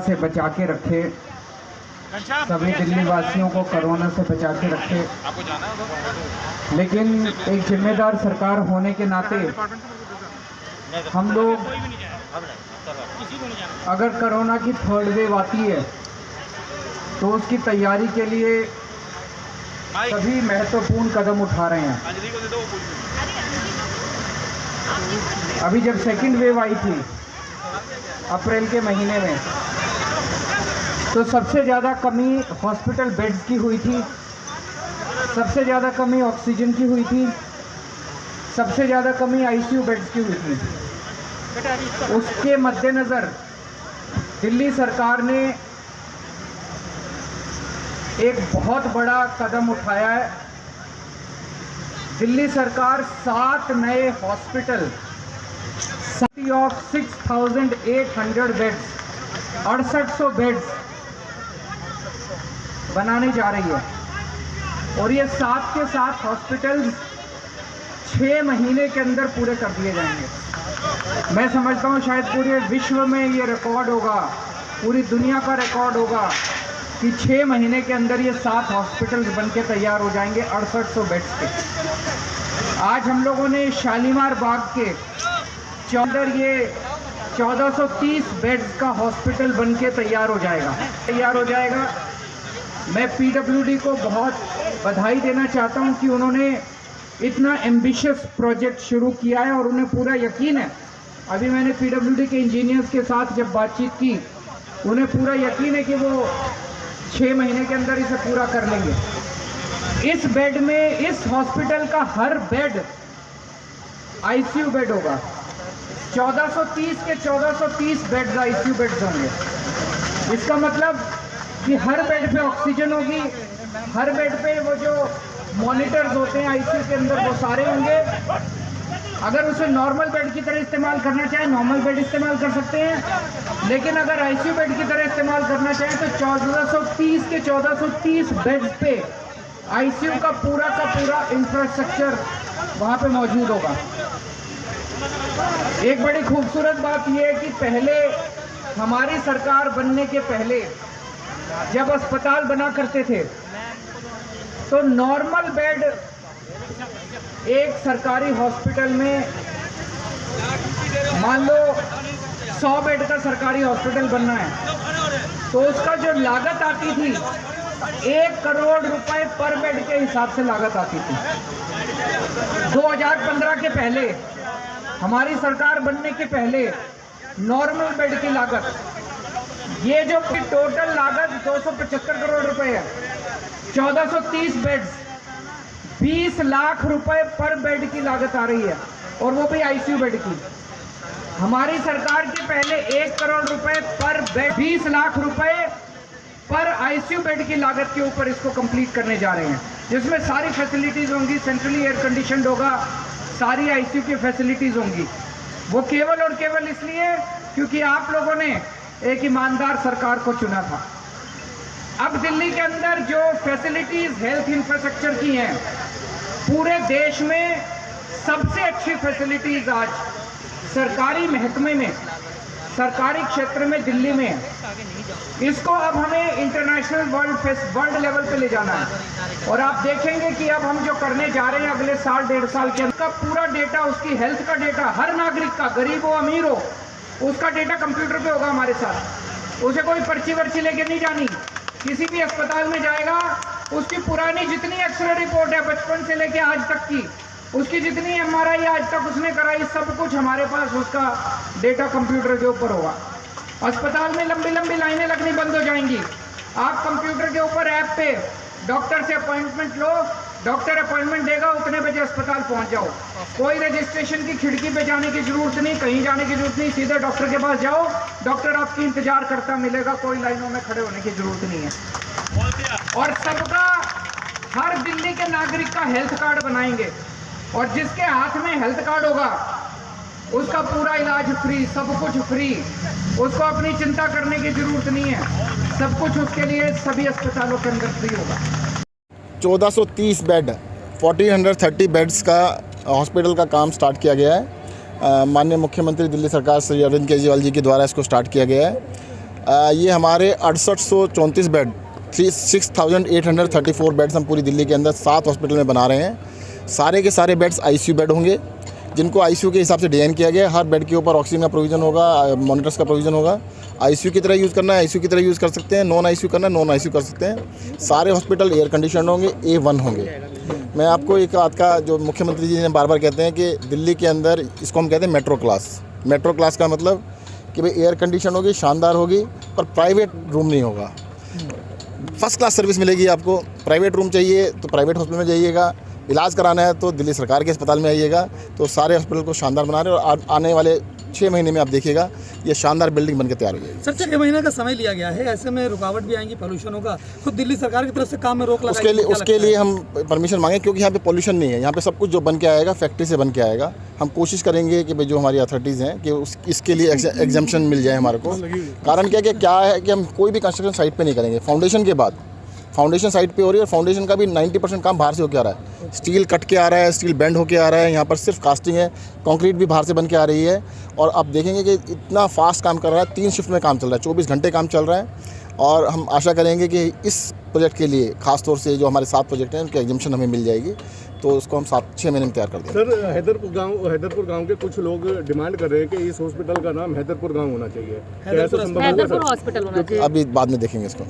से बचा के रखे, सभी दिल्ली वासियों को कोरोना से बचा के रखे। लेकिन एक जिम्मेदार सरकार होने के नाते हम लोग, अगर कोरोना की थर्ड वेव आती है तो उसकी तैयारी के लिए सभी महत्वपूर्ण कदम उठा रहे हैं। अभी जब सेकंड वेव आई थी अप्रैल के महीने में, तो सबसे ज़्यादा कमी हॉस्पिटल बेड्स की हुई थी, सबसे ज़्यादा कमी ऑक्सीजन की हुई थी, सबसे ज़्यादा कमी आईसीयू बेड्स की हुई थी। उसके मद्देनज़र दिल्ली सरकार ने एक बहुत बड़ा कदम उठाया है। दिल्ली सरकार 7 नए हॉस्पिटल ऑफ 6,800 बेड्स, 6800 बेड्स बनाने जा रही है। और ये 7 के 7 हॉस्पिटल 6 महीने के अंदर पूरे कर दिए जाएंगे। मैं समझता हूँ शायद पूरे विश्व में ये रिकॉर्ड होगा, पूरी दुनिया का रिकॉर्ड होगा कि 6 महीने के अंदर ये 7 हॉस्पिटल्स बन के तैयार हो जाएंगे 6800 बेड्स के। आज हम लोगों ने शालीमार बाग के अंदर ये 1430 बेड्स का हॉस्पिटल बन के तैयार हो जाएगा। मैं पीडब्ल्यूडी को बहुत बधाई देना चाहता हूं कि उन्होंने इतना एम्बिशियस प्रोजेक्ट शुरू किया है और उन्हें पूरा यकीन है। अभी मैंने पीडब्ल्यूडी के इंजीनियर्स के साथ जब बातचीत की, उन्हें पूरा यकीन है कि वो 6 महीने के अंदर इसे पूरा कर लेंगे। इस बेड में, इस हॉस्पिटल का हर बेड आईसीयू बेड होगा। 1430 के 1430 बेड्स आईसीयू बेड्स होंगे। इसका मतलब कि हर बेड पे ऑक्सीजन होगी, हर बेड पे वो जो मॉनिटर्स होते हैं आईसीयू के अंदर वो सारे होंगे। अगर उसे नॉर्मल बेड की तरह इस्तेमाल करना चाहें, नॉर्मल बेड इस्तेमाल कर सकते हैं, लेकिन अगर आईसीयू बेड की तरह इस्तेमाल करना चाहें तो 1430 के 1430 बेड्स पे आईसीयू का पूरा इंफ्रास्ट्रक्चर वहाँ पे मौजूद होगा। एक बड़ी खूबसूरत बात यह है कि पहले हमारी सरकार बनने के पहले जब अस्पताल बना करते थे तो नॉर्मल बेड एक सरकारी हॉस्पिटल में, मान लो 100 बेड का सरकारी हॉस्पिटल बनना है तो उसका जो लागत आती थी 1 करोड़ रुपए पर बेड के हिसाब से लागत आती थी। 2015 के पहले, हमारी सरकार बनने के पहले नॉर्मल बेड की लागत, ये जो टोटल लागत 275 करोड़ रुपए है, 1430 बेड्स 20 लाख रुपए पर बेड की लागत आ रही है, और वो भी आईसीयू बेड की। हमारी सरकार के पहले 1 करोड़ रुपए पर बेड, 20 लाख रुपए पर आईसीयू बेड की लागत के ऊपर इसको कंप्लीट करने जा रहे हैं, जिसमें सारी फैसिलिटीज होंगी, सेंट्रली एयर कंडीशनड होगा, सारी आईसीयू की फैसिलिटीज होंगी। वो केवल और केवल इसलिए क्योंकि आप लोगों ने एक ईमानदार सरकार को चुना था। अब दिल्ली के अंदर जो फैसिलिटीज हेल्थ इंफ्रास्ट्रक्चर की हैं, पूरे देश में सबसे अच्छी फैसिलिटीज आज सरकारी महकमे में, सरकारी क्षेत्र में दिल्ली में है। इसको अब हमें इंटरनेशनल वर्ल्ड लेवल पे ले जाना है। और आप देखेंगे कि अब हम जो करने जा रहे हैं अगले साल 1.5 साल के अंदर, पूरा डेटा, उसकी हेल्थ का डेटा, हर नागरिक का, गरीब हो अमीर हो, उसका डेटा कंप्यूटर पे होगा हमारे साथ। उसे कोई पर्ची वर्ची लेके नहीं जानी। किसी भी अस्पताल में जाएगा, उसकी पुरानी जितनी एक्सरे रिपोर्ट है बचपन से लेके आज तक की, उसकी जितनी एमआरआई आज तक उसने कराई, सब कुछ हमारे पास उसका डेटा कंप्यूटर के ऊपर होगा। अस्पताल में लंबी लंबी लाइनें लगनी बंद हो जाएंगी। आप कंप्यूटर के ऊपर ऐप पे डॉक्टर से अपॉइंटमेंट लो, डॉक्टर अपॉइंटमेंट देगा, उतने बजे अस्पताल पहुंच जाओ। कोई रजिस्ट्रेशन की खिड़की पे जाने की जरूरत नहीं, कहीं जाने की जरूरत नहीं, सीधे डॉक्टर के पास जाओ, डॉक्टर आपकी इंतजार करता मिलेगा, कोई लाइनों में खड़े होने की जरूरत नहीं है। और सबका, हर दिल्ली के नागरिक का हेल्थ कार्ड बनाएंगे, और जिसके हाथ में हेल्थ कार्ड होगा उसका पूरा इलाज फ्री, सब कुछ फ्री, उसको अपनी चिंता करने की जरूरत नहीं है, सब कुछ उसके लिए सभी अस्पतालों के अंदर फ्री होगा। 1430 बेड, 1430 बेड्स का हॉस्पिटल का काम स्टार्ट किया गया है। माननीय मुख्यमंत्री दिल्ली सरकार श्री अरविंद केजरीवाल जी के द्वारा इसको स्टार्ट किया गया है। ये हमारे 6834 बेड 6834 बेड्स हम पूरी दिल्ली के अंदर 7 हॉस्पिटल में बना रहे हैं। सारे के सारे बेड्स आईसीयू बेड होंगे, जिनको आईसीयू के हिसाब से डिज़ाइन किया गया है। हर बेड के ऊपर ऑक्सीजन का प्रोविज़न होगा, मॉनिटर्स का प्रोविज़न होगा। आईसीयू की तरह यूज़ करना है आईसीयू की तरह यूज़ कर सकते हैं, नॉन आईसीयू करना है नॉन आईसीयू कर सकते हैं। सारे हॉस्पिटल एयर कंडीशन होंगे, A1 होंगे। मैं आपको एक बात का, जो मुख्यमंत्री जी ने बार बार कहते हैं कि दिल्ली के अंदर इसको हम कहते हैं मेट्रो क्लास। मेट्रो क्लास का मतलब कि भाई एयर कंडीशन होगी, शानदार होगी, पर प्राइवेट रूम नहीं होगा। फर्स्ट क्लास सर्विस मिलेगी आपको। प्राइवेट रूम चाहिए तो प्राइवेट हॉस्पिटल में जाइएगा, इलाज कराना है तो दिल्ली सरकार के अस्पताल में आइएगा। तो सारे हॉस्पिटल को शानदार बना रहे हैं और आने वाले 6 महीने में आप देखिएगा ये शानदार बिल्डिंग बनकर तैयार हो जाएगी। सर 6 महीने का समय लिया गया है, ऐसे में रुकावट भी आएंगी, पोल्यूशन होगा, खुद दिल्ली सरकार की तरफ से काम में रोक लगाएगी। उसके लिए हम परमिशन मांगे, क्योंकि यहाँ पे पोल्यूशन नहीं है। यहाँ पे सब कुछ जो बन के आएगा फैक्ट्री से बन के आएगा। हम कोशिश करेंगे कि भाई जो हमारी अथॉरिटीज़ हैं कि इसके लिए एग्जाम्पशन मिल जाए हमारे को। कारण क्या है कि हम कोई भी कंस्ट्रक्शन साइट पे नहीं करेंगे फाउंडेशन के बाद। फाउंडेशन साइट पे हो रही है और फाउंडेशन का भी 90% काम बाहर से होकर आ रहा है। स्टील कट के आ रहा है, स्टील बेंड होके आ रहा है, यहाँ पर सिर्फ कास्टिंग है। कंक्रीट भी बाहर से बन के आ रही है। और आप देखेंगे कि इतना फास्ट काम कर रहा है, 3 शिफ्ट में काम चल रहा है, 24 घंटे काम चल रहा है। और हम आशा करेंगे कि इस प्रोजेक्ट के लिए खास तौर से जो हमारे 7 प्रोजेक्ट हैं उनकी एग्जाम्पशन हमें मिल जाएगी, तो उसको हम 7-6 महीने में तैयार कर देंगे। सर हैदरपुर गांव के कुछ लोग डिमांड कर रहे हैं कि इस हॉस्पिटल का नाम हैदरपुर गांव होना चाहिए। हैदरपुर हॉस्पिटल होना चाहिए, अभी बाद में देखेंगे इसको।